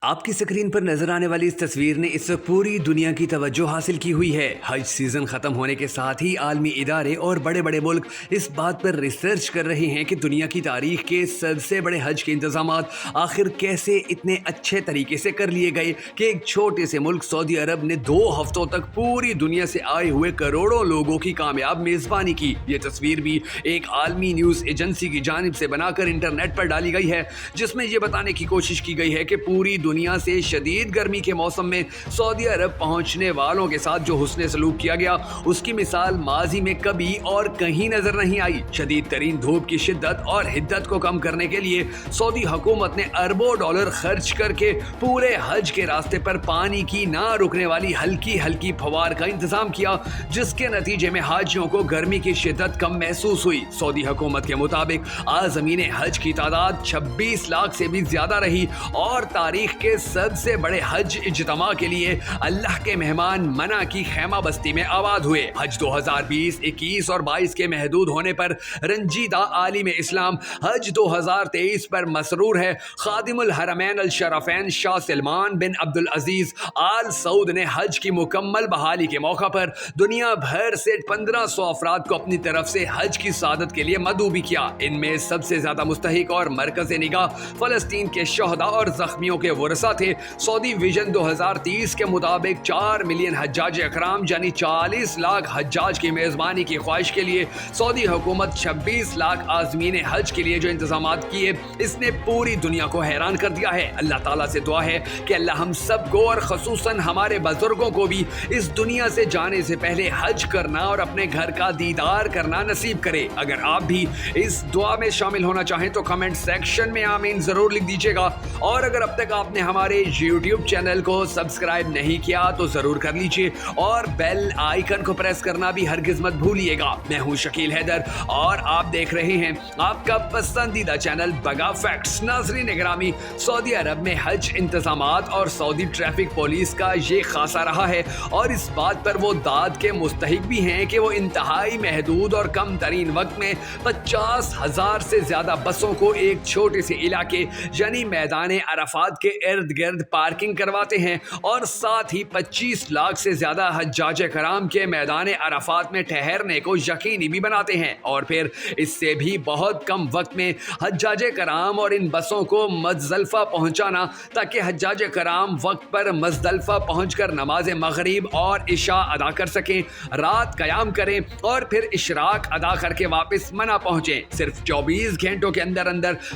آپ کی سکرین پر نظر آنے والی اس تصویر نے اس وقت پوری دنیا کی توجہ حاصل کی ہوئی ہے۔ حج سیزن ختم ہونے کے ساتھ ہی عالمی ادارے اور بڑے بڑے ملک اس بات پر ریسرچ کر رہے ہیں کہ دنیا کی تاریخ کے سب سے بڑے حج کے انتظامات آخر کیسے اتنے اچھے طریقے سے کر لیے گئے کہ ایک چھوٹے سے ملک سعودی عرب نے 2 ہفتوں تک پوری دنیا سے آئے ہوئے کروڑوں لوگوں کی کامیاب میزبانی کی۔ یہ تصویر بھی ایک عالمی نیوز ایجنسی کی جانب سے بنا کر انٹرنیٹ پر ڈالی گئی ہے، جس میں یہ بتانے کی کوشش کی گئی ہے کہ پوری دنیا سے شدید گرمی کے موسم میں سعودی عرب پہنچنے والوں کے ساتھ جو حسن سلوک کیا گیا اس کی مثال ماضی میں کبھی اور کہیں نظر نہیں آئی۔ شدید ترین دھوپ کی شدت اور حدت کو کم کرنے کے لیے سعودی حکومت نے اربوں ڈالر خرچ کر کے پورے حج کے راستے پر پانی کی نہ رکنے والی ہلکی ہلکی پھوار کا انتظام کیا، جس کے نتیجے میں حاجیوں کو گرمی کی شدت کم محسوس ہوئی۔ سعودی حکومت کے مطابق عازمین حج کی تعداد 26 لاکھ سے بھی زیادہ رہی اور تاریخ کے سب سے بڑے حج اجتماع کے لیے اللہ کے مہمان منع کی خیمہ بستی میں آباد ہوئے۔ حج 2020، 21 اور 22 کے محدود ہونے پر رنجیدہ عالم اسلام حج 2023 پر مسرور ہے۔ خادم الحرمین الشرفین شاہ سلمان بن عبدالعزیز آل سعود نے حج کی مکمل بحالی کے موقع پر دنیا بھر سے 1500 افراد کو اپنی طرف سے حج کی سعادت کے لیے مدعو بھی کیا۔ ان میں سب سے زیادہ مستحق اور مرکز نگاہ فلسطین کے شہداء اور زخمیوں کے ورثاء تھے۔ سعودی ویژن 2030 کے مطابق 4 ملین حجاج اکرام یعنی 40 لاکھ حجاج کی میزبانی کی خواہش کے لیے سعودی حکومت 26 لاکھ عازمین حج کے لیے جو انتظامات کیے، اس نے پوری دنیا کو حیران کر دیا ہے۔ اللہ تعالیٰ سے دعا ہے کہ اللہ ہم سب کو اور خصوصاً ہمارے بزرگوں کو بھی اس دنیا سے جانے سے پہلے حج کرنا اور اپنے گھر کا دیدار کرنا نصیب کرے۔ اگر آپ بھی اس دعا میں شامل ہونا چاہیں تو کمنٹ سیکشن میں آمین ضرور لکھ دیجیے گا، اور اگر اب تک آپ نے ہمارے یوٹیوب چینل کو سبسکرائب نہیں کیا تو ضرور کر لیجیے، اور بیل آئیکن کو پریس کرنا بھی ہرگز مت بھولیے گا۔ میں ہوں شکیل حیدر اور آپ دیکھ رہے ہیں آپ کا پسندیدہ چینل بگا فیکٹس۔ ناظرین گرامی، سعودی عرب میں حج انتظامات اور سعودی ٹریفک پولیس کا یہ خاصہ رہا ہے، اور اس بات پر وہ داد کے مستحق بھی ہیں کہ وہ انتہائی محدود اور کم ترین وقت میں 50,000 سے زیادہ بسوں کو ایک چھوٹے سے علاقے یعنی میدان عرفات کے ارد گرد پارکنگ کرواتے ہیں، اور ساتھ ہی 25 لاکھ سے زیادہ حجاج کرام کے میدان عرفات میں ٹھہرنے کو یقینی بھی بناتے ہیں، اور پھر اس سے بھی بہت کم وقت میں حجاج کرام اور ان بسوں کو مزدلفہ پہنچانا تاکہ حجاج کرام وقت پر مزدلفہ پہنچ کر نماز مغرب اور عشاء ادا کر سکیں، رات قیام کریں اور پھر اشراق ادا کر کے واپس منع پہنچیں۔ صرف 24 گھنٹوں کے اندر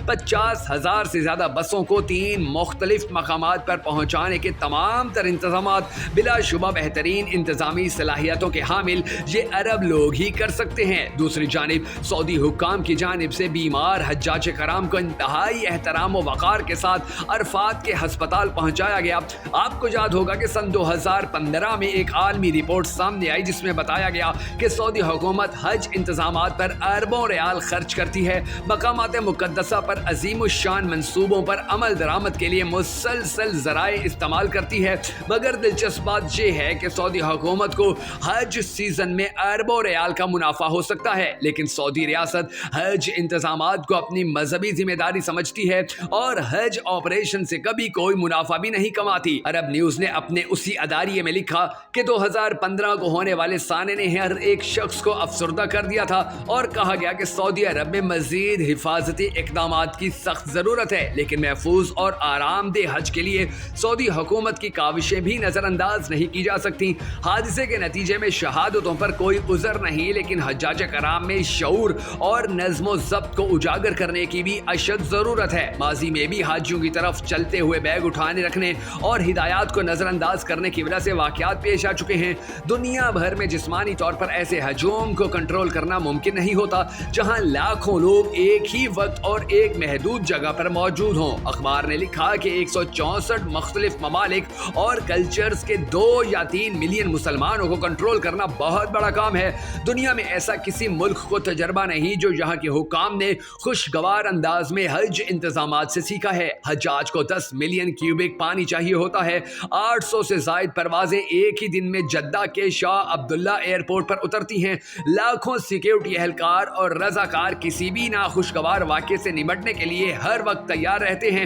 50,000 سے زیادہ بسوں کو 3 مختلف مقامات پر پہنچانے کے تمام تر انتظامات بلا شبہ بہترین انتظامی صلاحیتوں کے حامل یہ عرب لوگ ہی کر سکتے ہیں۔ دوسری جانب سعودی حکام کی جانب سے بیمار حجاج کرام کو انتہائی احترام و وقار کے ساتھ عرفات کے ہسپتال پہنچایا گیا۔ آپ کو یاد ہوگا کہ سن 2015 میں ایک عالمی رپورٹ سامنے آئی جس میں بتایا گیا کہ سعودی حکومت حج انتظامات پر اربوں ریال خرچ کرتی ہے، مقامات مقدسہ پر عظیم الشان منصوبوں پر عمل درآمد کے لیے مسلسل ذرائع استعمال کرتی ہے، مگر دلچسپ بات یہ ہے کہ سعودی حکومت کو حج سیزن میں اربوں ریال کا منافع ہو سکتا ہے، لیکن سعودی ریاست حج انتظامات کو اپنی مذہبی ذمہ داری سمجھتی ہے اور حج آپریشن سے کبھی کوئی منافع بھی نہیں کماتی۔ عرب نیوز نے اپنے اسی اداریے میں لکھا کہ 2015 کو ہونے والے سانے نے ہر ایک شخص کو افسردہ کر دیا تھا، اور کہا گیا کہ سعودی عرب میں مزید حفاظتی اقدامات کی سخت ضرورت ہے، لیکن محفوظ اور آرام دہ حج کے لیے سعودی حکومت کی کاوشیں بھی نظر انداز نہیں کی جا سکتی۔ حادثے کے نتیجے میں شہادتوں پر کوئی عذر نہیں، لیکن حجاج کرام میں شعور اور نظم و ضبط کو اجاگر کرنے کی بھی اشد ضرورت ہے۔ ماضی میں بھی حاجیوں کی طرف چلتے ہوئے بیگ اٹھانے رکھنے اور ہدایات کو نظر انداز کرنے کی وجہ سے واقعات پیش آ چکے ہیں۔ دنیا بھر میں جسمانی طور پر ایسے ہجوم کو کنٹرول کرنا ممکن نہیں ہوتا جہاں لاکھوں لوگ ایک ہی وقت اور ایک محدود جگہ پر موجود ہوں۔ اخبار نے لکھا کہ 164 مختلف ممالک اور کلچرز کے 2 یا 3 ملین مسلمانوں کو کنٹرول کرنا بہت بڑا کام ہے۔ دنیا میں ایسا کسی ملک کو تجربہ نہیں جو یہاں کے حکام نے خوشگوار انداز میں حج انتظامات سے سیکھا ہے۔ حجاج کو 10 ملین کیوبک پانی چاہیے ہوتا ہے۔ 800 سے زائد پروازیں ایک ہی دن میں جدہ کے شاہ عبداللہ ایئرپورٹ پر اترتی ہیں۔ لاکھوں سیکیورٹی اہلکار اور رضاکار کسی بھی ناخوشگوار واقعے سے نمٹنے کے لیے ہر وقت تیار رہتے ہیں،